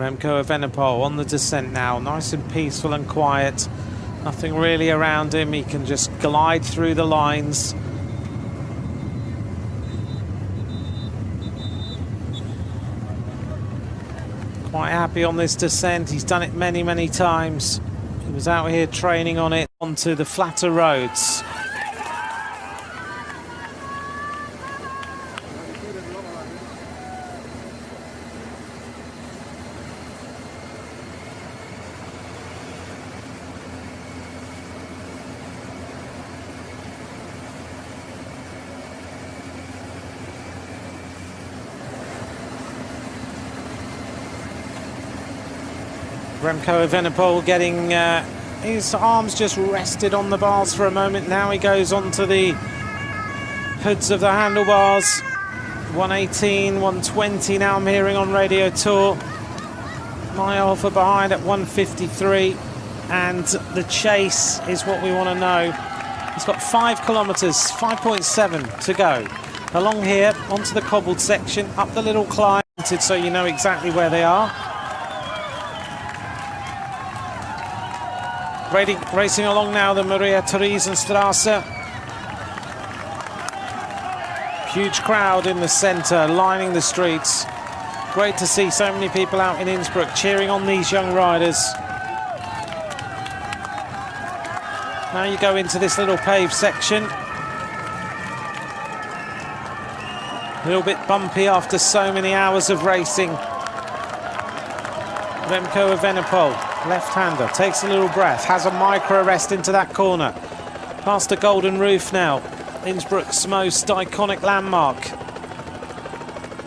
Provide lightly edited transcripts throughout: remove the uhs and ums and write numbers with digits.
Remco Evenepoel on the descent now, nice and peaceful and quiet. Nothing really around him, he can just glide through the lines. Quite happy on this descent, he's done it many, many times. He was out here training on it, onto the flatter roads. Remco Evenepoel getting his arms just rested on the bars for a moment. Now he goes onto the hoods of the handlebars. 118, 120 now I'm hearing on Radio Tour. Mile for behind at 153. And the chase is what we want to know. He's got 5 kilometres, 5.7 to go. Along here, onto the cobbled section, up the little climb, so you know exactly where they are. Racing along now the Maria Theresienstrasse. Huge crowd in the centre, lining the streets. Great to see so many people out in Innsbruck cheering on these young riders. Now you go into this little paved section. A little bit bumpy after so many hours of racing. Remco Evenepoel, left-hander, takes a little breath, has a micro rest into that corner. Past the Golden Roof now, Innsbruck's most iconic landmark.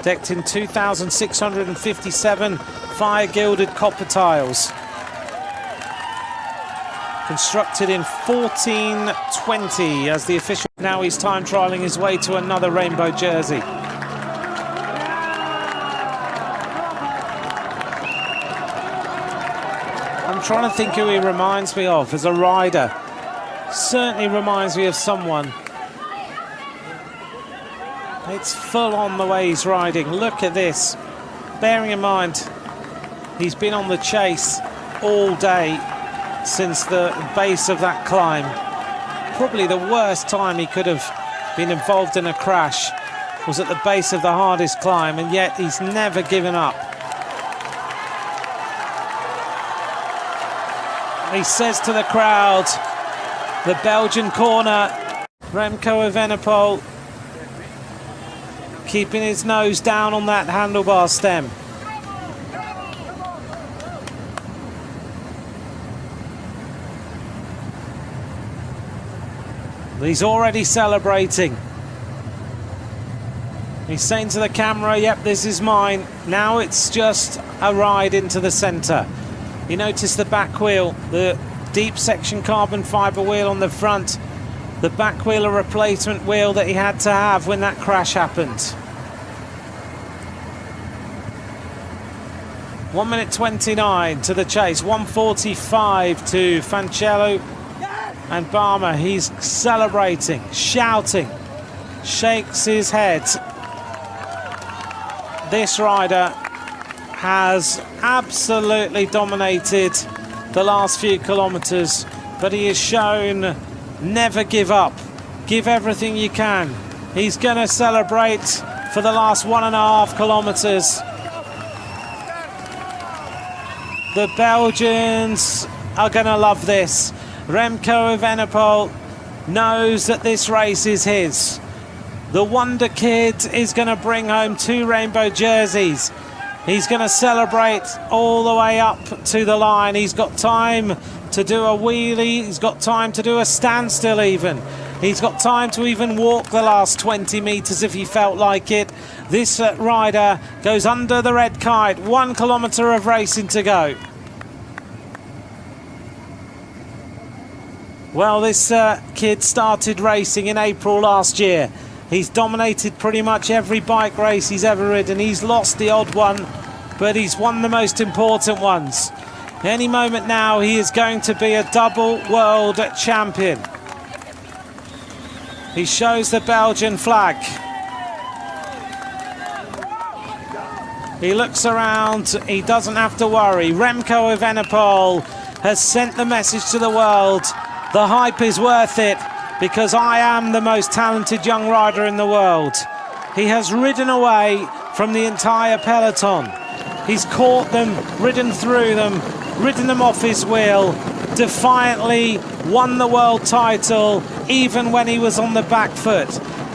Decked in 2,657 fire-gilded copper tiles. Constructed in 1420 as the official. Now he's time trialling his way to another rainbow jersey. I'm trying to think who he reminds me of as a rider. Certainly reminds me of someone. It's full on the way he's riding. Look at this. Bearing in mind, he's been on the chase all day since the base of that climb. Probably the worst time he could have been involved in a crash was at the base of the hardest climb, and yet he's never given up. He says to the crowd, the Belgian corner, Remco Evenepoel keeping his nose down on that handlebar stem. He's already celebrating. He's saying to the camera, yep, this is mine. Now it's just a ride into the centre. You notice the back wheel, the deep section carbon fibre wheel on the front. The back wheel, a replacement wheel that he had to have when that crash happened. 1 minute 29 to the chase, 1:45 to Fancello and Barmer. He's celebrating, shouting, shakes his head. This rider has absolutely dominated the last few kilometres, but he has shown never give up. Give everything you can. He's going to celebrate for the last 1.5 kilometres. The Belgians are going to love this. Remco Evenepoel knows that this race is his. The Wonder Kid is going to bring home 2 rainbow jerseys. He's going to celebrate all the way up to the line. He's got time to do a wheelie. He's got time to do a standstill even. He's got time to even walk the last 20 metres if he felt like it. This rider goes under the red kite. 1 kilometre of racing to go. Well, this kid started racing in April last year. He's dominated pretty much every bike race he's ever ridden. He's lost the odd one, but he's won the most important ones. Any moment now, he is going to be a double world champion. He shows the Belgian flag. He looks around, he doesn't have to worry. Remco Evenepoel has sent the message to the world. The hype is worth it because I am the most talented young rider in the world. He has ridden away from the entire peloton. He's caught them, ridden through them, ridden them off his wheel, defiantly won the world title even when he was on the back foot.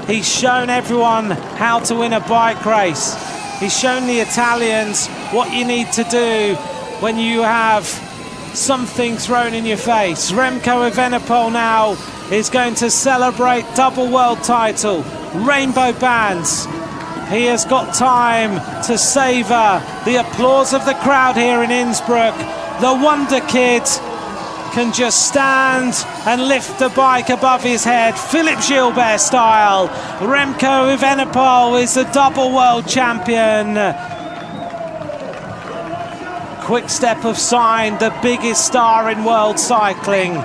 He's shown everyone how to win a bike race. He's shown the Italians what you need to do when you have something thrown in your face. Remco Evenepoel now is going to celebrate double world title, rainbow bands. He has got time to savour the applause of the crowd here in Innsbruck. The Wonder Kid can just stand and lift the bike above his head, Philippe Gilbert style. Remco Evenepoel is the double world champion. Quick Step have signed the biggest star in world cycling.